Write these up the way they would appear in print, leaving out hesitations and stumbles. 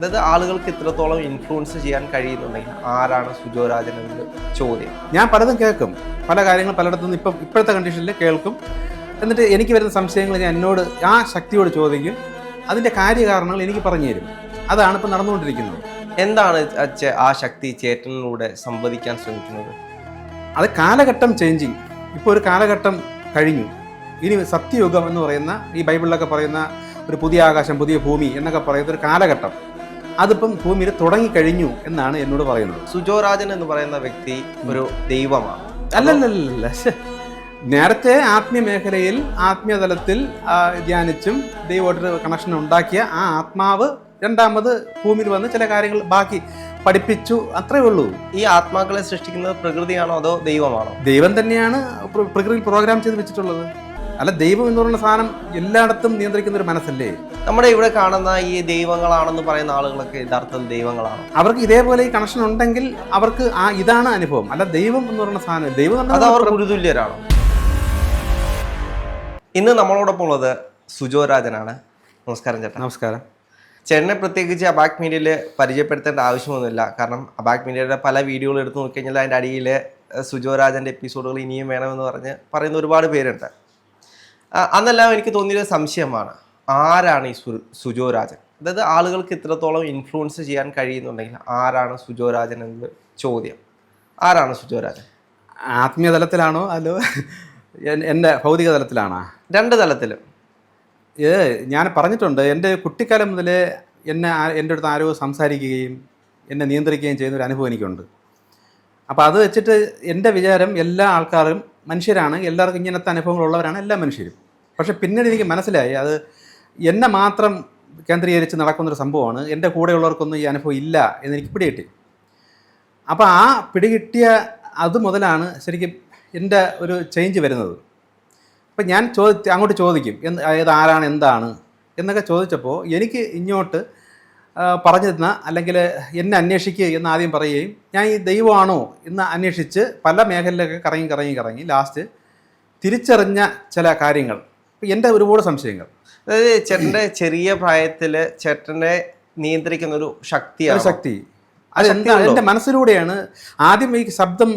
അതായത് ആളുകൾക്ക് ഇത്രത്തോളം ഇൻഫ്ലുവൻസ് ചെയ്യാൻ കഴിയുന്നുണ്ടെങ്കിൽ ആരാണ് സുജോ രാജൻ എന്നത് ചോദ്യം. ഞാൻ പലതും കേൾക്കും, പല കാര്യങ്ങൾ പലയിടത്തുനിന്ന് ഇപ്പോഴത്തെ കണ്ടീഷനിൽ കേൾക്കും. എന്നിട്ട് എനിക്ക് വരുന്ന സംശയങ്ങൾ ഞാൻ എന്നോട് ആ ശക്തിയോട് ചോദിക്കും. അതിൻ്റെ കാര്യകാരണങ്ങൾ എനിക്ക് പറഞ്ഞു തരും. അതാണ് ഇപ്പം നടന്നുകൊണ്ടിരിക്കുന്നത്. എന്താണ് ആ ശക്തി ചേട്ടനിലൂടെ സംവദിക്കാൻ ശ്രമിക്കുന്നത്? അത് കാലഘട്ടം ചേഞ്ചിങ്. ഇപ്പോൾ ഒരു കാലഘട്ടം കഴിഞ്ഞു. ഇനി സത്യയുഗം എന്ന് പറയുന്ന ഈ ബൈബിളിലൊക്കെ പറയുന്ന ഒരു പുതിയ ആകാശം, പുതിയ ഭൂമി എന്നൊക്കെ പറയുന്ന ഒരു കാലഘട്ടം അതിപ്പം ഭൂമിയിൽ തുടങ്ങിക്കഴിഞ്ഞു എന്നാണ് എന്നോട് പറയുന്നത്. സുജോ രാജൻ എന്ന് പറയുന്ന വ്യക്തി ഒരു ദൈവമാണ്? അല്ലല്ലല്ല. നേരത്തെ ആത്മീയ മേഖലയിൽ ആത്മീയ തലത്തിൽ ധ്യാനിച്ചും ദൈവമായിട്ട് കണക്ഷൻ ഉണ്ടാക്കിയ ആ ആത്മാവ് രണ്ടാമത് ഭൂമിയിൽ വന്ന് ചില കാര്യങ്ങൾ ബാക്കി പഠിപ്പിച്ചു, അത്രേ ഉള്ളൂ. ഈ ആത്മാക്കളെ സൃഷ്ടിക്കുന്നത് പ്രകൃതിയാണോ അതോ ദൈവമാണോ? ദൈവം തന്നെയാണ് പ്രകൃതിയിൽ പ്രോഗ്രാം ചെയ്ത് വെച്ചിട്ടുള്ളത്. അല്ല, ദൈവം എന്ന് പറയുന്ന സാധനം എല്ലായിടത്തും നിയന്ത്രിക്കുന്ന ഒരു മനസ്സല്ലേ? നമ്മുടെ ഇവിടെ കാണുന്ന ഈ ദൈവങ്ങളാണെന്ന് പറയുന്ന ആളുകളൊക്കെ യഥാർത്ഥ ദൈവങ്ങളാണ്. അവർക്ക് ഇതേപോലെ ഈ കണക്ഷൻ ഉണ്ടെങ്കിൽ അവർക്ക് ഇതാണ് അനുഭവം. അല്ല, ദൈവം എന്ന് പറയുന്ന സാധനം ദൈവം അത് അവർ ഗുരുതുല്യരാണോ? ഇന്ന് നമ്മളോടൊപ്പം ഉള്ളത് സുജോ രാജനാണ്. നമസ്കാരം ചേട്ടാ. നമസ്കാരം. ചേട്ടനെ പ്രത്യേകിച്ച് അബാക് മീഡിയയിൽ പരിചയപ്പെടുത്തേണ്ട ആവശ്യമൊന്നുമില്ല. കാരണം അബാക് മീഡിയയുടെ പല വീഡിയോകൾ എടുത്ത് നോക്കിക്കഴിഞ്ഞാൽ അതിൻ്റെ അടിയിൽ സുജോ രാജൻ്റെ എപ്പിസോഡുകൾ ഇനിയും വേണമെന്ന് പറയുന്ന ഒരുപാട് പേരുണ്ട്. അന്നെല്ലാം എനിക്ക് തോന്നിയൊരു സംശയമാണ്, ആരാണ് ഈ സുജോ രാജൻ? അതായത് ആളുകൾക്ക് ഇത്രത്തോളം ഇൻഫ്ലുവൻസ് ചെയ്യാൻ കഴിയുന്നുണ്ടെങ്കിൽ ആരാണ് സുജോ രാജൻ എന്നത് ചോദ്യം. ആരാണ് സുജോ രാജൻ? ആത്മീയ തലത്തിലാണോ അല്ലോ എൻ്റെ ഭൗതിക തലത്തിലാണോ? രണ്ട് തലത്തിലും. ഞാൻ പറഞ്ഞിട്ടുണ്ട്, എൻ്റെ കുട്ടിക്കാലം മുതലേ എൻ്റെ അടുത്ത് ആരോ സംസാരിക്കുകയും എന്നെ നിയന്ത്രിക്കുകയും ചെയ്യുന്ന ഒരു അനുഭവം എനിക്കുണ്ട്. അപ്പോൾ അത് വെച്ചിട്ട് എൻ്റെ വിചാരം എല്ലാ ആൾക്കാരും മനുഷ്യരാണ്, എല്ലാവർക്കും ഇങ്ങനത്തെ അനുഭവങ്ങളുള്ളവരാണ് എല്ലാ മനുഷ്യരും. പക്ഷെ പിന്നീട് എനിക്ക് മനസ്സിലായി അത് എന്നെ മാത്രം കേന്ദ്രീകരിച്ച് നടക്കുന്നൊരു സംഭവമാണ്. എൻ്റെ കൂടെയുള്ളവർക്കൊന്നും ഈ അനുഭവം ഇല്ല എന്നെനിക്ക് പിടികിട്ടി. അപ്പോൾ ആ പിടികിട്ടിയ അത് മുതലാണ് ശരിക്കും എൻ്റെ ഒരു ചേഞ്ച് വരുന്നത്. അപ്പം ഞാൻ അങ്ങോട്ട് ചോദിക്കും, ആരാണ് എന്താണ് എന്നൊക്കെ ചോദിച്ചപ്പോൾ എനിക്ക് ഇങ്ങോട്ട് പറഞ്ഞു തന്ന അല്ലെങ്കിൽ എന്നെ അന്വേഷിക്കുക എന്ന് ആദ്യം പറയുകയും ഞാൻ ഈ ദൈവമാണോ എന്ന് അന്വേഷിച്ച് പല മേഖലയിലൊക്കെ കറങ്ങി ലാസ്റ്റ് തിരിച്ചറിഞ്ഞ ചില കാര്യങ്ങൾ, എൻ്റെ ഒരുപാട് സംശയങ്ങൾ. അതായത് ചേട്ടൻ്റെ ചെറിയ പ്രായത്തിൽ ചേട്ടനെ നിയന്ത്രിക്കുന്ന ഒരു ശക്തി അതെന്താ എൻ്റെ മനസ്സിലൂടെയാണ്. ആദ്യം ഈ ശബ്ദം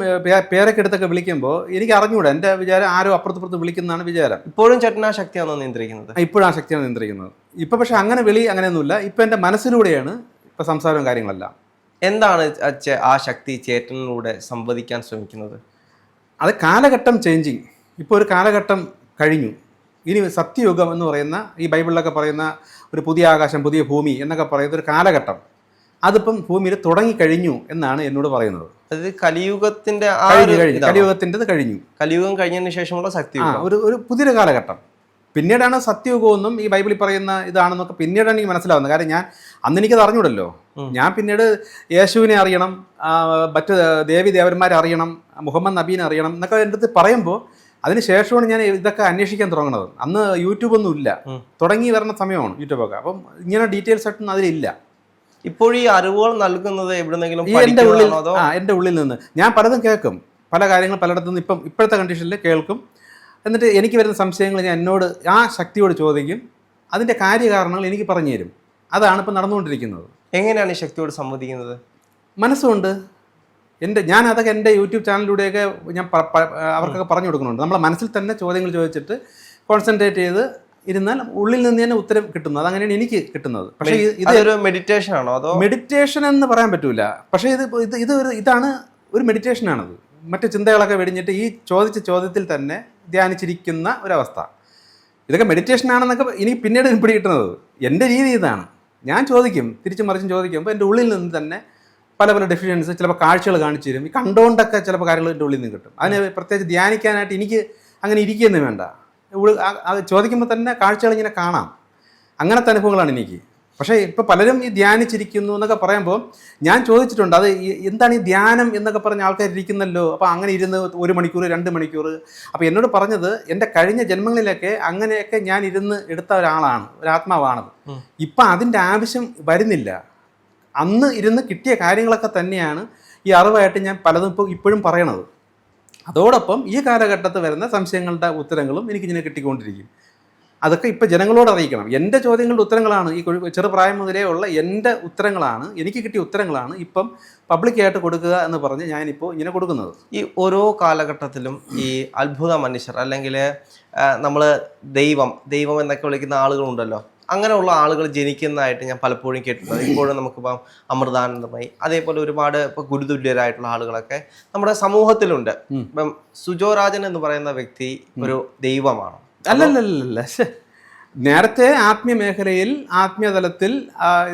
പേരൊക്കെ എടുത്തൊക്കെ വിളിക്കുമ്പോൾ എനിക്ക് അറിഞ്ഞൂടാ, എൻ്റെ വിചാരം ആരോ അപ്പുറത്ത് വിളിക്കുന്നതാണ് വിചാരം. ഇപ്പോഴും ചേട്ടൻ ആ ശക്തിയാണോ നിയന്ത്രിക്കുന്നത്? ഇപ്പോഴും ആ ശക്തിയാണ് നിയന്ത്രിക്കുന്നത്. ഇപ്പം പക്ഷെ അങ്ങനെ അങ്ങനെയൊന്നുമില്ല. ഇപ്പം എൻ്റെ മനസ്സിലൂടെയാണ് ഇപ്പം സംസാരവും കാര്യങ്ങളെല്ലാം. എന്താണ് ആ ശക്തി ചേട്ടനിലൂടെ സംവദിക്കാൻ ശ്രമിക്കുന്നത്? അത് കാലഘട്ടം ചേഞ്ചിങ്. ഇപ്പോൾ ഒരു കാലഘട്ടം കഴിഞ്ഞു. ഇനി സത്യയുഗം എന്ന് പറയുന്ന ഈ ബൈബിളിലൊക്കെ പറയുന്ന ഒരു പുതിയ ആകാശം, പുതിയ ഭൂമി എന്നൊക്കെ പറയുന്ന ഒരു കാലഘട്ടം അതിപ്പം ഭൂമിയിൽ തുടങ്ങിക്കഴിഞ്ഞു എന്നാണ് എന്നോട് പറയുന്നത്. അത് കലിയുഗത്തിന്റെ കലിയുഗത്തിൻ്റെത് കഴിഞ്ഞു. കലിയുഗം കഴിഞ്ഞതിന് ശേഷമുള്ള സത്യയുഗം ഒരു പുതിയൊരു കാലഘട്ടം. പിന്നീടാണ് സത്യയുഗമെന്നും ഈ ബൈബിളിൽ പറയുന്ന ഇതാണെന്നൊക്കെ പിന്നീടാണ് എനിക്ക് മനസ്സിലാവുന്നത്. കാരണം ഞാൻ അന്ന് എനിക്കത് അറിഞ്ഞൂടല്ലോ. ഞാൻ പിന്നീട് യേശുവിനെ അറിയണം, മറ്റ് ദേവന്മാരെ അറിയണം, മുഹമ്മദ് നബീനെ അറിയണം എന്നൊക്കെ എൻ്റെ അടുത്ത് പറയുമ്പോൾ അതിന് ശേഷമാണ് ഞാൻ ഇതൊക്കെ അന്വേഷിക്കാൻ തുടങ്ങുന്നത്. അന്ന് യൂട്യൂബൊന്നും ഇല്ല, തുടങ്ങി വരുന്ന സമയമാണ് യൂട്യൂബൊക്കെ. അപ്പം ഇങ്ങനെ ഡീറ്റെയിൽസ് ആയിട്ടൊന്നും അതിലില്ല. ഇപ്പോൾ ഈ അറിവുകൾ നൽകുന്നത് എവിടെന്നെങ്കിലും എൻ്റെ ഉള്ളിൽ നിന്ന് ഞാൻ പലതും കേൾക്കും, പല കാര്യങ്ങൾ പലയിടത്തുനിന്ന് ഇപ്പോഴത്തെ കണ്ടീഷനിൽ കേൾക്കും. എന്നിട്ട് എനിക്ക് വരുന്ന സംശയങ്ങൾ ഞാൻ എന്നോട് ആ ശക്തിയോട് ചോദിക്കും. അതിൻ്റെ കാര്യകാരണങ്ങൾ എനിക്ക് പറഞ്ഞു തരും. അതാണ് ഇപ്പം നടന്നുകൊണ്ടിരിക്കുന്നത്. എങ്ങനെയാണ് ഈ ശക്തിയോട് സംവദിക്കുന്നത്? മനസ്സുകൊണ്ട് ഞാൻ അതൊക്കെ എൻ്റെ യൂട്യൂബ് ചാനലിലൂടെയൊക്കെ ഞാൻ അവർക്കൊക്കെ പറഞ്ഞു കൊടുക്കുന്നുണ്ട്. നമ്മളെ മനസ്സിൽ തന്നെ ചോദ്യങ്ങൾ ചോദിച്ചിട്ട് കോൺസെൻട്രേറ്റ് ചെയ്ത് ഇരുന്നാൽ ഉള്ളിൽ നിന്ന് തന്നെ ഉത്തരം കിട്ടുന്നത്. അതങ്ങനെയാണ് എനിക്ക് കിട്ടുന്നത്. പക്ഷേ ഇതൊരു മെഡിറ്റേഷൻ ആണോ അതോ? മെഡിറ്റേഷൻ എന്ന് പറയാൻ പറ്റൂല. പക്ഷേ ഇതാണ് ഒരു മെഡിറ്റേഷനാണത്. മറ്റു ചിന്തകളൊക്കെ വെടിഞ്ഞിട്ട് ഈ ചോദ്യത്തിൽ തന്നെ ധ്യാനിച്ചിരിക്കുന്ന ഒരവസ്ഥ. ഇതൊക്കെ മെഡിറ്റേഷൻ ആണെന്നൊക്കെ എനിക്ക് പിന്നീട് പിടികിട്ടുന്നത്. എൻ്റെ രീതി ഇതാണ്. ഞാൻ ചോദിക്കും, തിരിച്ചും മറിച്ചും ചോദിക്കുമ്പോൾ എൻ്റെ ഉള്ളിൽ നിന്ന് തന്നെ പല ഡെഫിഷ്യൻസ്, ചിലപ്പോൾ കാഴ്ചകൾ കാണിച്ചു തരും. ഈ കണ്ടുകൊണ്ടൊക്കെ ചിലപ്പോൾ കാര്യങ്ങൾ എൻ്റെ ഉള്ളിൽ നിന്ന് കിട്ടും. അതിന് പ്രത്യേകിച്ച് ധ്യാനിക്കാനായിട്ട് എനിക്ക് അങ്ങനെ ഇരിക്കുകയൊന്നും വേണ്ട. അത് ചോദിക്കുമ്പോൾ തന്നെ കാഴ്ചകൾ ഇങ്ങനെ കാണാം. അങ്ങനത്തെ അനുഭവങ്ങളാണ് എനിക്ക്. പക്ഷേ ഇപ്പോൾ പലരും ഈ ധ്യാനിച്ചിരിക്കുന്നു എന്നൊക്കെ പറയുമ്പോൾ ഞാൻ ചോദിച്ചിട്ടുണ്ട്, അത് എന്താണ് ഈ ധ്യാനം എന്നൊക്കെ പറഞ്ഞ ആൾക്കാർ ഇരിക്കുന്നല്ലോ. അപ്പോൾ അങ്ങനെ ഇരുന്ന് 1 മണിക്കൂർ 2 മണിക്കൂർ. അപ്പോൾ എന്നോട് പറഞ്ഞത് എൻ്റെ കഴിഞ്ഞ ജന്മങ്ങളിലൊക്കെ അങ്ങനെയൊക്കെ ഞാൻ ഇരുന്ന് എടുത്ത ഒരാളാണ്, ഒരാത്മാവാണത്. ഇപ്പം അതിൻ്റെ ആവശ്യം വരുന്നില്ല. അന്ന് ഇരുന്ന് കിട്ടിയ കാര്യങ്ങളൊക്കെ തന്നെയാണ് ഈ അറിവായിട്ട് ഞാൻ പലതും ഇപ്പോഴും പറയണത്. അതോടൊപ്പം ഈ കാലഘട്ടത്തിൽ വരുന്ന സംശയങ്ങളുടെ ഉത്തരങ്ങളും എനിക്കിങ്ങനെ കിട്ടിക്കൊണ്ടിരിക്കും. അതൊക്കെ ഇപ്പം ജനങ്ങളോട് അറിയിക്കണം. എൻ്റെ ചോദ്യങ്ങളുടെ ഉത്തരങ്ങളാണ് ഈ ചെറുപ്രായം മുതലേ ഉള്ള എൻ്റെ ഉത്തരങ്ങളാണ്, എനിക്ക് കിട്ടിയ ഉത്തരങ്ങളാണ് ഇപ്പം പബ്ലിക്കായിട്ട് കൊടുക്കുക എന്ന് പറഞ്ഞ് ഞാനിപ്പോൾ ഇങ്ങനെ കൊടുക്കുന്നത്. ഈ ഓരോ കാലഘട്ടത്തിലും ഈ അത്ഭുത മനുഷ്യർ അല്ലെങ്കിൽ നമ്മൾ ദൈവം എന്നൊക്കെ വിളിക്കുന്ന ആളുകളുണ്ടല്ലോ, അങ്ങനെയുള്ള ആളുകൾ ജനിക്കുന്നതായിട്ട് ഞാൻ പലപ്പോഴും കേട്ടിട്ടുണ്ട്. ഇപ്പോഴും നമുക്കിപ്പം അമൃതാനന്ദമായി അതേപോലെ ഒരുപാട് ഇപ്പോൾ ഗുരുതുല്യരായിട്ടുള്ള ആളുകളൊക്കെ നമ്മുടെ സമൂഹത്തിലുണ്ട്. ഇപ്പം സുജോ രാജൻ എന്ന് പറയുന്ന വ്യക്തി ഒരു ദൈവമാണ്? അല്ലല്ലല്ല, നേരത്തെ ആത്മീയ മേഖലയിൽ ആത്മീയ തലത്തിൽ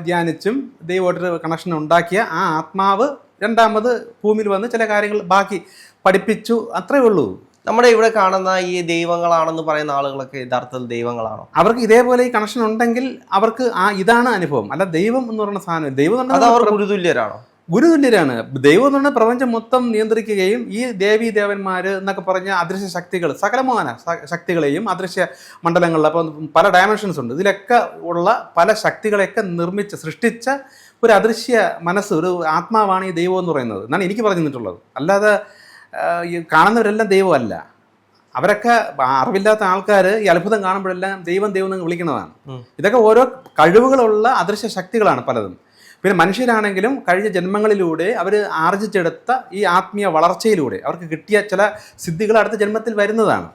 ധ്യാനിച്ചും ദൈവമായിട്ടൊരു കണക്ഷൻ ഉണ്ടാക്കിയ ആ ആത്മാവ് രണ്ടാമത് ഭൂമിയിൽ വന്ന് ചില കാര്യങ്ങൾ ബാക്കി പഠിപ്പിച്ചു, അത്രേ ഉള്ളൂ. നമ്മുടെ ഇവിടെ കാണുന്ന ഈ ദൈവങ്ങളാണെന്ന് പറയുന്ന ആളുകളൊക്കെ യഥാർത്ഥത്തിൽ ദൈവങ്ങളാണോ? അവർക്ക് ഇതേപോലെ ഈ കണക്ഷൻ ഉണ്ടെങ്കിൽ അവർക്ക് ഇതാണ് അനുഭവം. അല്ല ദൈവം എന്ന് പറയുന്ന സാധനം, ദൈവം അവർ ഗുരുതുല്യരാണോ? ഗുരുതുല്യരാണ്. ദൈവം എന്ന് പറഞ്ഞാൽ പ്രപഞ്ചം മൊത്തം നിയന്ത്രിക്കുകയും ഈ ദേവീ ദേവന്മാർ എന്നൊക്കെ പറഞ്ഞ അദൃശ്യ ശക്തികൾ, സകലമാന ശക്തികളെയും അദൃശ്യ മണ്ഡലങ്ങളിൽ, അപ്പോൾ പല ഡയമെൻഷൻസ് ഉണ്ട്, ഇതിലൊക്കെ ഉള്ള പല ശക്തികളെയൊക്കെ സൃഷ്ടിച്ച ഒരു അദൃശ്യ മനസ്സ്, ഒരു ആത്മാവാണ് ഈ ദൈവം എന്ന് പറയുന്നത് എന്നാണ് എനിക്ക് പറഞ്ഞു തന്നിട്ടുള്ളത്. അല്ലാതെ ഈ കാണുന്നവരെല്ലാം ദൈവമല്ല. അവരൊക്കെ അറിവില്ലാത്ത ആൾക്കാർ ഈ അത്ഭുതം കാണുമ്പോഴെല്ലാം ദൈവം എന്ന് വിളിക്കുന്നതാണ്. ഇതൊക്കെ ഓരോ കഴിവുകളുള്ള അദൃശ്യ ശക്തികളാണ് പലതും. പിന്നെ മനുഷ്യരാണെങ്കിലും കഴിഞ്ഞ ജന്മങ്ങളിലൂടെ അവർ ആർജിച്ചെടുത്ത ഈ ആത്മീയ വളർച്ചയിലൂടെ അവർക്ക് കിട്ടിയ ചില സിദ്ധികൾ അടുത്ത ജന്മത്തിൽ വരുന്നതാണ്.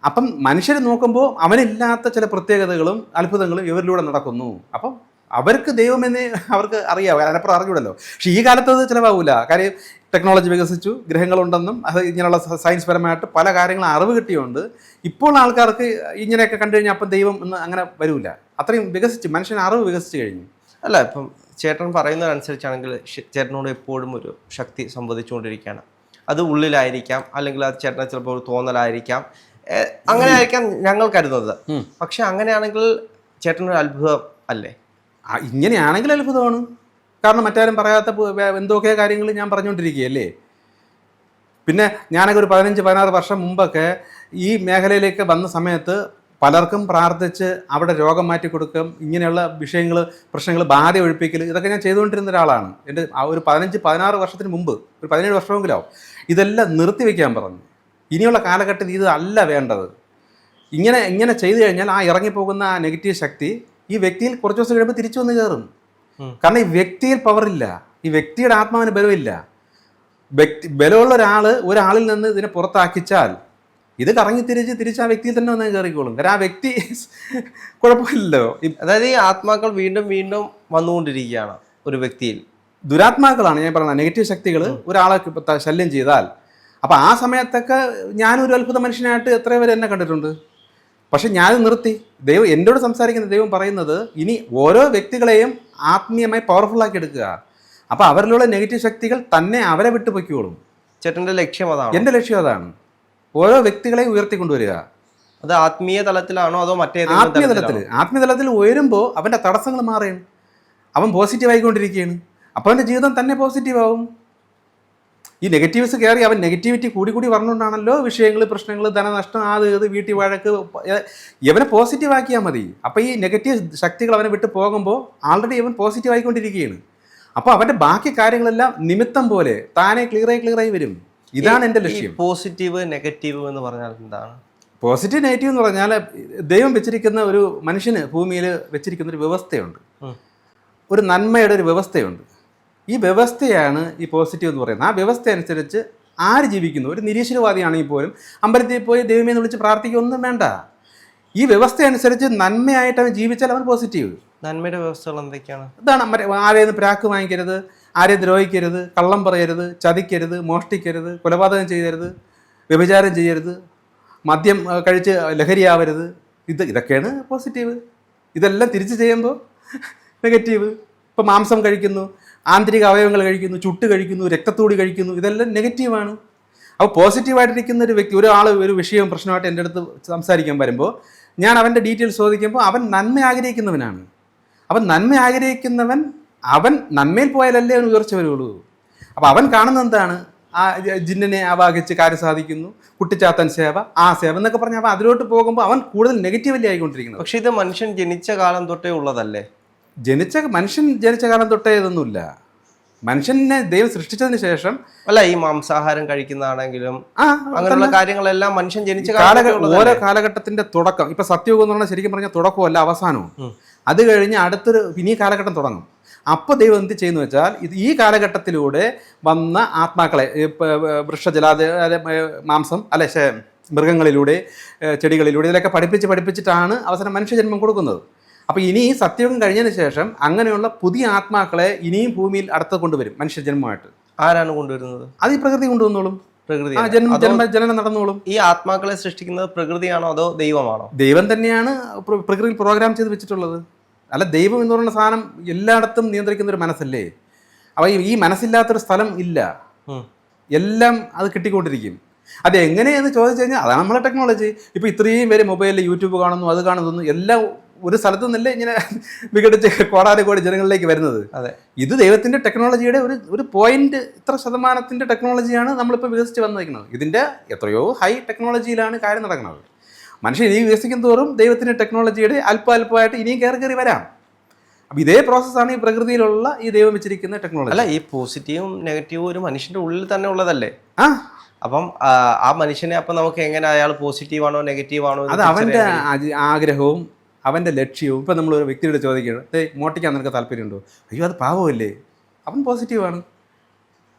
അപ്പം മനുഷ്യർ നോക്കുമ്പോൾ അവനില്ലാത്ത ചില പ്രത്യേകതകളും അത്ഭുതങ്ങളും ഇവരിലൂടെ നടക്കുന്നു. അപ്പം അവർക്ക് ദൈവമെന്ന് അവർക്ക് അറിയാം, അതിനപ്പുറം അറിഞ്ഞൂടല്ലോ. പക്ഷേ ഈ കാലത്ത് അത് ചിലവാകില്ല. കാര്യം ടെക്നോളജി വികസിച്ചു, ഗ്രഹങ്ങളുണ്ടെന്നും അത് ഇങ്ങനെയുള്ള സയൻസ് പരമായിട്ട് പല കാര്യങ്ങളും അറിവ് കിട്ടിയുകൊണ്ട് ഇപ്പോൾ ആൾക്കാർക്ക് ഇങ്ങനെയൊക്കെ കണ്ടു കഴിഞ്ഞാൽ അപ്പം ദൈവം എന്ന് അങ്ങനെ വരില്ല. അത്രയും വികസിച്ച്, മനുഷ്യന് അറിവ് വികസിച്ച് കഴിഞ്ഞു. അല്ല, ഇപ്പം ചേട്ടൻ പറയുന്നതനുസരിച്ചാണെങ്കിൽ ചേട്ടനോട് എപ്പോഴും ഒരു ശക്തി സംവദിച്ചുകൊണ്ടിരിക്കുകയാണ്. അത് ഉള്ളിലായിരിക്കാം, അല്ലെങ്കിൽ അത് ചേട്ടന് ചിലപ്പോൾ ഒരു തോന്നലായിരിക്കാം, അങ്ങനെ ആയിരിക്കാം ഞങ്ങൾ കരുതുന്നത്. പക്ഷെ അങ്ങനെയാണെങ്കിൽ ചേട്ടനൊരു അത്ഭുതം അല്ലേ? ഇങ്ങനെയാണെങ്കിൽ അത്ഭുതമാണ്. കാരണം മറ്റാരും പറയാത്ത എന്തൊക്കെ കാര്യങ്ങൾ ഞാൻ പറഞ്ഞുകൊണ്ടിരിക്കുകയല്ലേ. പിന്നെ ഞാനൊക്കെ ഒരു 15-16 വർഷം മുമ്പൊക്കെ ഈ മേഖലയിലേക്ക് വന്ന സമയത്ത് പലർക്കും പ്രാർത്ഥിച്ച് അവിടെ രോഗം മാറ്റി കൊടുക്കും, ഇങ്ങനെയുള്ള പ്രശ്നങ്ങൾ ബാധ ഒഴിപ്പിക്കൽ, ഇതൊക്കെ ഞാൻ ചെയ്തുകൊണ്ടിരുന്ന ഒരാളാണ്. എൻ്റെ ഒരു 15-16 വർഷത്തിന് മുമ്പ്, ഒരു 17 വർഷമെങ്കിലാവും. ഇതെല്ലാം നിർത്തിവെക്കാൻ പറഞ്ഞു. ഇനിയുള്ള കാലഘട്ടത്തിൽ ഇത് അല്ല വേണ്ടത്. ഇങ്ങനെ ചെയ്തു കഴിഞ്ഞാൽ ആ ഇറങ്ങിപ്പോകുന്ന ആ നെഗറ്റീവ് ശക്തി ഈ വ്യക്തിയിൽ കുറച്ച് ദിവസം കഴിയുമ്പോൾ തിരിച്ചു വന്ന് കയറും. കാരണം ഈ വ്യക്തിയിൽ പവറില്ല, ഈ വ്യക്തിയുടെ ആത്മാവിന് ബലമില്ല. ബലമുള്ള ഒരാളിൽ നിന്ന് ഇതിനെ പുറത്താക്കിച്ചാൽ ഇത് കറങ്ങി തിരിച്ച് ആ വ്യക്തിയിൽ തന്നെ വന്ന് കയറിക്കോളും. കാരണം ആ വ്യക്തി കുഴപ്പമില്ലല്ലോ. അതായത് ഈ ആത്മാക്കൾ വീണ്ടും വീണ്ടും വന്നുകൊണ്ടിരിക്കുകയാണ് ഒരു വ്യക്തിയിൽ. ദുരാത്മാക്കളാണ് ഞാൻ പറഞ്ഞത്, നെഗറ്റീവ് ശക്തികൾ ഒരാളെ ശല്യം ചെയ്താൽ. അപ്പം ആ സമയത്തൊക്കെ ഞാനൊരു അത്ഭുത മനുഷ്യനായിട്ട് എത്ര പേര് എന്നെ കണ്ടിട്ടുണ്ട്. പക്ഷെ ഞാനത് നിർത്തി. ദൈവം എന്നോട് സംസാരിക്കുന്ന ദൈവം പറയുന്നത് ഇനി ഓരോ വ്യക്തികളെയും ആത്മീയമായി പവർഫുള്ളാക്കി എടുക്കുക. അപ്പോൾ അവരിലുള്ള നെഗറ്റീവ് ശക്തികൾ തന്നെ അവരെ വിട്ടു പൊയ്ക്കോളും. ചേട്ടൻ്റെ ലക്ഷ്യം അതാണ്? എൻ്റെ ലക്ഷ്യം അതാണ്. ഓരോ വ്യക്തികളെയും ഉയർത്തിക്കൊണ്ടുവരിക. അത് ആത്മീയ തലത്തിലാണോ അതോ മറ്റേ? ആത്മീയ തലത്തിൽ ഉയരുമ്പോൾ അവൻ്റെ തടസ്സങ്ങൾ മാറുകയാണ്, അവൻ പോസിറ്റീവ് ആയിക്കൊണ്ടിരിക്കുകയാണ്. അപ്പോൾ അവൻ്റെ ജീവിതം തന്നെ പോസിറ്റീവ് ആവും. ഈ നെഗറ്റീവ്സ് കയറി അവൻ നെഗറ്റിവിറ്റി കൂടി പറഞ്ഞുകൊണ്ടാണല്ലോ വിഷയങ്ങൾ, പ്രശ്നങ്ങൾ, ധനനഷ്ടം, ഇത് വീട്ടിൽ വഴക്ക്. ഇവനെ പോസിറ്റീവ് ആക്കിയാൽ മതി. അപ്പോൾ ഈ നെഗറ്റീവ് ശക്തികൾ അവനെ വിട്ട് പോകുമ്പോൾ ആൾറെഡി ഇവൻ പോസിറ്റീവ് ആയിക്കൊണ്ടിരിക്കുകയാണ്. അപ്പോൾ അവൻ്റെ ബാക്കി കാര്യങ്ങളെല്ലാം നിമിത്തം പോലെ താനെ ക്ലിയറായി വരും. ഇതാണ് എൻ്റെ ലക്ഷ്യം. പോസിറ്റീവ് നെഗറ്റീവ് എന്ന് പറഞ്ഞാൽ എന്താണ്? പോസിറ്റീവ് നെഗറ്റീവ് എന്ന് പറഞ്ഞാൽ ദൈവം വെച്ചിരിക്കുന്ന ഒരു മനുഷ്യന് ഭൂമിയിൽ വെച്ചിരിക്കുന്ന ഒരു വ്യവസ്ഥയുണ്ട്, ഒരു നന്മയുടെ ഒരു വ്യവസ്ഥയുണ്ട്. ഈ വ്യവസ്ഥയാണ് ഈ പോസിറ്റീവ് എന്ന് പറയുന്നത്. ആ വ്യവസ്ഥ അനുസരിച്ച് ആര് ജീവിക്കുന്നു, ഒരു നിരീശ്വരവാദിയാണെങ്കിൽ പോലും അമ്പലത്തിൽ പോയി ദൈവമേ എന്ന് വിളിച്ച് പ്രാർത്ഥിക്കൊന്നും വേണ്ട. ഈ വ്യവസ്ഥ അനുസരിച്ച് നന്മയായിട്ട് അവൻ ജീവിച്ചാൽ അവൻ പോസിറ്റീവ്. നന്മയുടെ വ്യവസ്ഥകൾ എന്തൊക്കെയാണ്? ഇതാണ്, ആരെയും പ്രാക്ക് വാങ്ങിക്കരുത്, ആരെയും ദ്രോഹിക്കരുത്, കള്ളം പറയരുത്, ചതിക്കരുത്, മോഷ്ടിക്കരുത്, കൊലപാതകം ചെയ്യരുത്, വ്യഭിചാരം ചെയ്യരുത്, മദ്യം കഴിച്ച് ലഹരിയാവരുത്. ഇതൊക്കെയാണ് പോസിറ്റീവ്. ഇതെല്ലാം തിരിച്ച് ചെയ്യുമ്പോൾ നെഗറ്റീവ്. ഇപ്പോൾ മാംസം കഴിക്കുന്നു, ആന്തരിക അവയവങ്ങൾ കഴിക്കുന്നു, ചുട്ട് കഴിക്കുന്നു, രക്തത്തൂടി കഴിക്കുന്നു, ഇതെല്ലാം നെഗറ്റീവാണ്. അപ്പോൾ പോസിറ്റീവായിട്ടിരിക്കുന്ന ഒരു വ്യക്തി, ഒരു വിഷയവും പ്രശ്നമായിട്ട് എൻ്റെ അടുത്ത് സംസാരിക്കാൻ വരുമ്പോൾ ഞാൻ അവൻ്റെ ഡീറ്റെയിൽസ് ചോദിക്കുമ്പോൾ അവൻ നന്മ ആഗ്രഹിക്കുന്നവനാണ്. അവൻ നന്മ ആഗ്രഹിക്കുന്നവൻ, അവൻ നന്മയിൽ പോയാലല്ലേ അവൻ ഉയർച്ച വരുള്ളൂ. അപ്പോൾ അവൻ കാണുന്നത് എന്താണ്? ആ ജിന്നിനെ ആവാഹിച്ച് കാര്യം സാധിക്കുന്നു, കുട്ടിച്ചാത്തൻ സേവ, ആ സേവ എന്നൊക്കെ പറഞ്ഞാൽ അവൻ അതിലോട്ട് പോകുമ്പോൾ അവൻ കൂടുതൽ നെഗറ്റീവല്ലേ ആയിക്കൊണ്ടിരിക്കുന്നത്. പക്ഷേ ഇത് മനുഷ്യൻ ജനിച്ച കാലം തൊട്ടേ ഉള്ളതല്ലേ? മനുഷ്യൻ ജനിച്ച കാലം തൊട്ടേ ഇതൊന്നുമില്ല. മനുഷ്യനെ ദൈവം സൃഷ്ടിച്ചതിന് ശേഷം അല്ല ഈ മാംസാഹാരം കഴിക്കുന്നതാണെങ്കിലും അങ്ങനെയുള്ള കാര്യങ്ങളെല്ലാം മനുഷ്യൻ ജനിച്ച ഓരോ കാലഘട്ടത്തിന്റെ തുടക്കം ഇപ്പൊ സത്യയുഗം എന്ന് പറഞ്ഞാൽ ശരിക്കും പറഞ്ഞാൽ തുടക്കമല്ല അവസാനവും. അത് കഴിഞ്ഞ് അടുത്തൊരു ഇനി കാലഘട്ടം തുടങ്ങും. അപ്പോൾ ദൈവം എന്ത് ചെയ്യുന്നു വെച്ചാൽ ഈ കാലഘട്ടത്തിലൂടെ വന്ന ആത്മാക്കളെ വൃക്ഷജലാതെ മാംസം അല്ലെ മൃഗങ്ങളിലൂടെ ചെടികളിലൂടെ ഇതിലൊക്കെ പഠിപ്പിച്ചിട്ടാണ് അവസാനം മനുഷ്യജന്മം കൊടുക്കുന്നത്. അപ്പോൾ ഇനി ഈ സത്യയുഗം കഴിഞ്ഞതിന് ശേഷം അങ്ങനെയുള്ള പുതിയ ആത്മാക്കളെ ഇനിയും ഭൂമിയിൽ അടുത്ത് കൊണ്ടുവരും മനുഷ്യജന്മമായിട്ട്. ആരാണ് കൊണ്ടുവരുന്നത്? അത് ഈ പ്രകൃതി കൊണ്ടുവന്നോളും. പ്രകൃതി ജനനം നടന്നോളും. ഈ ആത്മാക്കളെ സൃഷ്ടിക്കുന്നത് പ്രകൃതിയാണോ അതോ ദൈവമാണോ? ദൈവം തന്നെയാണ് പ്രകൃതിയിൽ പ്രോഗ്രാം ചെയ്ത് വെച്ചിട്ടുള്ളത്. അല്ല, ദൈവം എന്ന് പറയുന്ന സാധനം എല്ലായിടത്തും നിയന്ത്രിക്കുന്ന ഒരു മനസ്സല്ലേ. അപ്പോൾ ഈ മനസ്സില്ലാത്തൊരു സ്ഥലം ഇല്ല. എല്ലാം അത് കിട്ടിക്കൊണ്ടിരിക്കും. അത് എങ്ങനെയെന്ന് ചോദിച്ചു കഴിഞ്ഞാൽ അതാണ് നമ്മളെ ടെക്നോളജി. ഇപ്പോൾ ഇത്രയും പേര് മൊബൈലിൽ യൂട്യൂബ് കാണുന്നു, അത് കാണുന്നു, എല്ലാം ഒരു സ്ഥലത്തു നിന്നല്ലേ ഇങ്ങനെ വിഘടിച്ച് കോടാനുകോടി ജനങ്ങളിലേക്ക് വരുന്നത്. അതെ, ഇത് ദൈവത്തിൻ്റെ ടെക്നോളജിയുടെ ഒരു പോയിന്റ്, ഇത്ര ശതമാനത്തിൻ്റെ ടെക്നോളജിയാണ് നമ്മളിപ്പോൾ വികസിച്ച് വന്നിരിക്കുന്നത്. ഇതിൻ്റെ എത്രയോ ഹൈ ടെക്നോളജിയിലാണ് കാര്യം നടക്കുന്നത്. മനുഷ്യൻ ഇനി വികസിക്കും തോറും ദൈവത്തിൻ്റെ ടെക്നോളജിയുടെ അല്പമായിട്ട് ഇനിയും കയറി വരാം. അപ്പം ഇതേ പ്രോസസ്സാണ് ഈ പ്രകൃതിയിലുള്ള ഈ ദൈവം വെച്ചിരിക്കുന്ന ടെക്നോളജി. അല്ല, ഈ പോസിറ്റീവും നെഗറ്റീവും ഒരു മനുഷ്യൻ്റെ ഉള്ളിൽ തന്നെ ഉള്ളതല്ലേ? അപ്പം ആ മനുഷ്യനെ അപ്പം നമുക്ക് എങ്ങനെ അയാൾ പോസിറ്റീവ് ആണോ നെഗറ്റീവ് ആണോ? അത് അവൻ്റെ ആഗ്രഹവും അവൻ്റെ ലക്ഷ്യവും. ഇപ്പം നമ്മൾ ഒരു വ്യക്തിയോട് ചോദിക്കുകയാണ്, മോട്ടിക്കാൻ നിനക്ക് താല്പര്യമുണ്ടോ? അയ്യോ, അത് പാവമല്ലേ, അവൻ പോസിറ്റീവാണ്.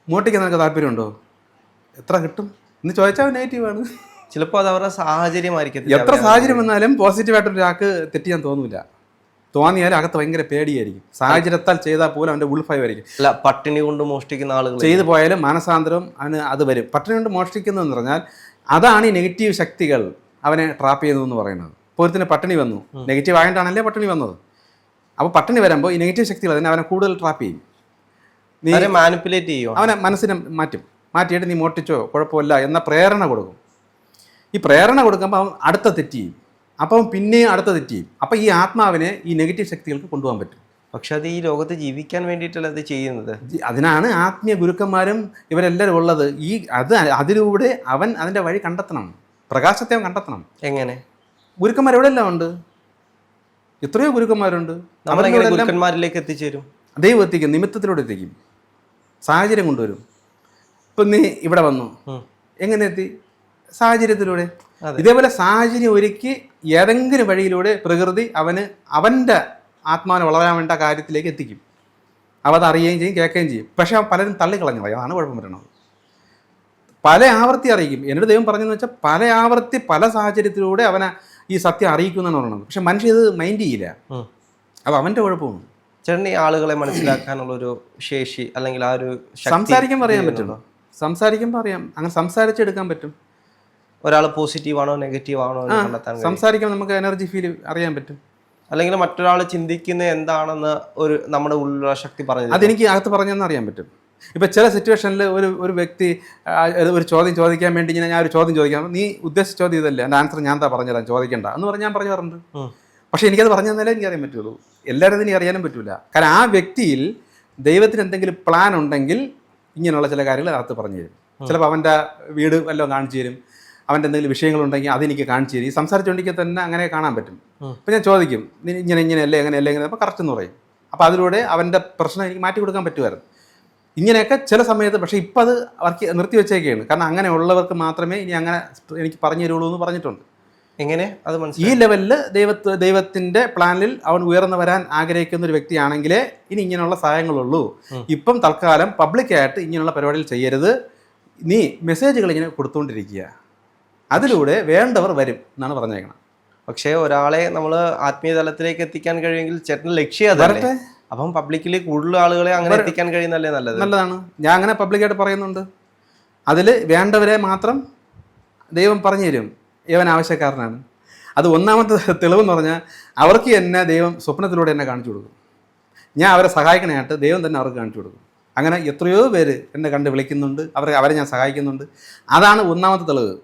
മോട്ടിക്കാൻ നിനക്ക് താല്പര്യമുണ്ടോ? എത്ര കിട്ടും എന്ന് ചോദിച്ചാൽ നെഗറ്റീവാണ്. ചിലപ്പോൾ അത് അവരുടെ സാഹചര്യമായിരിക്കും. എത്ര സാഹചര്യം വന്നാലും പോസിറ്റീവായിട്ടൊരാൾക്ക് തെറ്റ് ചെയ്യാൻ തോന്നില്ല. തോന്നിയാലും അകത്ത് ഭയങ്കര പേടിയായിരിക്കും. സാഹചര്യത്താൽ ചെയ്താൽ പോലും അവൻ്റെ ഉൾഭയമായിരിക്കും. അല്ല, പട്ടിണി കൊണ്ട് മോഷ്ടിക്കുന്ന ആളുകൾ ചെയ്തു പോയാലും മാനസാന്തരം അവന് അത് വരും. പട്ടിണി കൊണ്ട് മോഷ്ടിക്കുന്നതെന്ന് പറഞ്ഞാൽ അതാണ് ഈ നെഗറ്റീവ് ശക്തികൾ അവനെ ട്രാപ്പ് ചെയ്യുന്നതെന്ന് പറയുന്നത്. പോരത്തിന് പട്ടിണി വന്നു, നെഗറ്റീവ് ആയതുകൊണ്ടാണല്ലേ പട്ടിണി വന്നത്. അപ്പോൾ പട്ടിണി വരുമ്പോൾ ഈ നെഗറ്റീവ് ശക്തികൾ തന്നെ അവനെ കൂടുതൽ ട്രാപ്പ് ചെയ്യും. നീ മാനിപ്പുലേറ്റ് ചെയ്യും. അവനെ മനസ്സിനെ മാറ്റിയിട്ട് നീ മോട്ടിച്ചോ കുഴപ്പമില്ല എന്ന പ്രേരണ കൊടുക്കും. ഈ പ്രേരണ കൊടുക്കുമ്പോൾ അവൻ അടുത്ത തെറ്റ് ചെയ്യും. അപ്പം പിന്നെയും അടുത്ത തെറ്റ് ചെയ്യും. അപ്പം ഈ ആത്മാവിനെ ഈ നെഗറ്റീവ് ശക്തികൾക്ക് കൊണ്ടുപോകാൻ പറ്റും. പക്ഷെ അത് ഈ ലോകത്ത് ജീവിക്കാൻ വേണ്ടിയിട്ടല്ല അത് ചെയ്യുന്നത്. അതിനാണ് ആത്മീയ ഗുരുക്കന്മാരും ഇവരെല്ലാവരും ഉള്ളത്. അതിലൂടെ അവൻ അതിൻ്റെ വഴി കണ്ടെത്തണം, പ്രകാശത്തെ അവൻ കണ്ടെത്തണം. എങ്ങനെ? ഗുരുക്കന്മാർ എവിടെയെല്ലാം ഉണ്ട്, എത്രയോ ഗുരുക്കന്മാരുണ്ട്. ഗുരുക്കന്മാരിലേക്ക് എത്തിച്ചേരും. ദൈവം എത്തിക്കും, നിമിത്തത്തിലൂടെ എത്തിക്കും, സാഹചര്യം കൊണ്ടുവരും. ഇപ്പം നീ ഇവിടെ വന്നു, എങ്ങനെ എത്തി? സാഹചര്യത്തിലൂടെ. ഇതേപോലെ സാഹചര്യം ഒരുക്കി ഏതെങ്കിലും വഴിയിലൂടെ പ്രകൃതി അവൻ്റെ ആത്മാവിനെ വളരാൻ വേണ്ട കാര്യത്തിലേക്ക് എത്തിക്കും. അവ അത് അറിയുകയും ചെയ്യും, കേൾക്കുകയും ചെയ്യും. പക്ഷെ അവൻ പലരും തള്ളിക്കളഞ്ഞു കളയും. അതാണ് കുഴപ്പം വരുന്നത്. പല ആവർത്തി അറിയിക്കും. എന്നോട് ദൈവം പറഞ്ഞെന്ന് വെച്ചാൽ പല ആവർത്തി പല സാഹചര്യത്തിലൂടെ അവനെ ഈ സത്യം അറിയിക്കുമെന്നാണ് പറയുന്നത്. പക്ഷെ മനുഷ്യൻ ഇത് മൈൻഡ് ചെയ്യില്ല. അപ്പോൾ അവൻ്റെ കുഴപ്പമാണ്. ചേട്ടൻ ഈ ആളുകളെ മനസ്സിലാക്കാനുള്ളൊരു ശേഷി അല്ലെങ്കിൽ ആ ഒരു സംസാരിക്കുമ്പോൾ അറിയാൻ പറ്റുള്ളൂ. സംസാരിക്കുമ്പോൾ അറിയാം, അങ്ങനെ സംസാരിച്ചെടുക്കാൻ പറ്റും. ഒരാൾ പോസിറ്റീവ് ആണോ നെഗറ്റീവ് ആണോ കണ്ടെത്താൻ സംസാരിക്കുമ്പോൾ നമുക്ക് എനർജി ഫീൽ അറിയാൻ പറ്റും. അല്ലെങ്കിൽ മറ്റൊരാൾ ചിന്തിക്കുന്നത് എന്താണെന്ന് നമ്മുടെ ഉള്ളിലുള്ള ശക്തി പറഞ്ഞു അതെനിക്ക് അകത്ത് പറഞ്ഞെന്ന് അറിയാൻ പറ്റും. ഇപ്പം ചില സിറ്റുവേഷനിൽ ഒരു വ്യക്തി ഒരു ചോദ്യം ചോദിക്കാൻ വേണ്ടി ഞാൻ ഒരു ചോദ്യം ചോദിക്കാം, നീ ഉദ്ദേശിച്ച ചോദ്യം ഇതല്ലേ, എൻ്റെ ആൻസർ ഞാൻ പറഞ്ഞുതരാം, ചോദിക്കണ്ട എന്ന് പറഞ്ഞ് ഞാൻ പറയാറുണ്ട്. പക്ഷേ എനിക്കത് പറഞ്ഞു തന്നാലേ എനിക്കറിയാൻ പറ്റുള്ളൂ. എല്ലാവരും എനിക്ക് അറിയാനും പറ്റില്ല. കാരണം ആ വ്യക്തിയിൽ ദൈവത്തിന് എന്തെങ്കിലും പ്ലാൻ ഉണ്ടെങ്കിൽ ഇങ്ങനെയുള്ള ചില കാര്യങ്ങൾ അകത്ത് പറഞ്ഞു തരും. ചിലപ്പോൾ അവൻ്റെ വീട് വല്ലതും കാണിച്ചു തരും, അവൻ്റെ എന്തെങ്കിലും വിഷയങ്ങളുണ്ടെങ്കിൽ അതെനിക്ക് കാണിച്ചു തരും. ഈ സംസാരിച്ചുകൊണ്ടിരിക്കുക തന്നെ അങ്ങനെ കാണാൻ പറ്റും. അപ്പോൾ ഞാൻ ചോദിക്കും, നീ ഇങ്ങനെയല്ലേ എങ്ങനെയല്ലേ ഇങ്ങനെ, അപ്പോൾ കറക്റ്റ് എന്ന് പറയും. അപ്പോൾ അതിലൂടെ അവൻ്റെ പ്രശ്നം എനിക്ക് മാറ്റി കൊടുക്കാൻ പറ്റുമായിരുന്നു. ഇങ്ങനെയൊക്കെ ചില സമയത്ത്. പക്ഷേ ഇപ്പം അത് അവർക്ക് നിർത്തി വെച്ചേക്കാണ്. കാരണം അങ്ങനെയുള്ളവർക്ക് മാത്രമേ ഇനി അങ്ങനെ എനിക്ക് പറഞ്ഞു തരുള്ളൂ എന്ന് പറഞ്ഞിട്ടുണ്ട്. എങ്ങനെ അത് ഈ ലെവലിൽ ദൈവത്തിൻ്റെ പ്ലാനിൽ അവൻ ഉയർന്നു വരാൻ ആഗ്രഹിക്കുന്ന ഒരു വ്യക്തിയാണെങ്കിലേ ഇനി ഇങ്ങനെയുള്ള സഹായങ്ങളുള്ളൂ. ഇപ്പം തൽക്കാലം പബ്ലിക്കായിട്ട് ഇങ്ങനെയുള്ള പരിപാടികൾ ചെയ്യരുത്, നീ മെസ്സേജുകൾ ഇങ്ങനെ കൊടുത്തുകൊണ്ടിരിക്കുക, അതിലൂടെ വേണ്ടവർ വരും എന്നാണ് പറഞ്ഞേക്കണം. പക്ഷേ ഒരാളെ നമ്മൾ ആത്മീയ തലത്തിലേക്ക് എത്തിക്കാൻ കഴിയുമെങ്കിൽ ചേട്ടൻ ലക്ഷ്യം അതല്ലേ? അപ്പം പബ്ലിക്കിൽ കൂടുതൽ ആളുകളെ അങ്ങനെ എത്തിക്കാൻ കഴിയുന്നല്ലേ നല്ലതാണ്. ഞാൻ അങ്ങനെ പബ്ലിക്കായിട്ട് പറയുന്നുണ്ട്. അതിൽ വേണ്ടവരെ മാത്രം ദൈവം പറഞ്ഞു തരും, ഇവൻ ആവശ്യക്കാരനാണ്. അത് ഒന്നാമത്തെ തെളിവെന്ന് പറഞ്ഞാൽ അവർക്ക് എന്നെ ദൈവം സ്വപ്നത്തിലൂടെ എന്നെ കാണിച്ചു കൊടുക്കും. ഞാൻ അവരെ സഹായിക്കണമായിട്ട് ദൈവം തന്നെ അവർക്ക് കാണിച്ചു കൊടുക്കും. അങ്ങനെ എത്രയോ പേര് എന്നെ കണ്ട് വിളിക്കുന്നുണ്ട്, അവരെ ഞാൻ സഹായിക്കുന്നുണ്ട്. അതാണ് ഒന്നാമത്തെ തെളിവ്.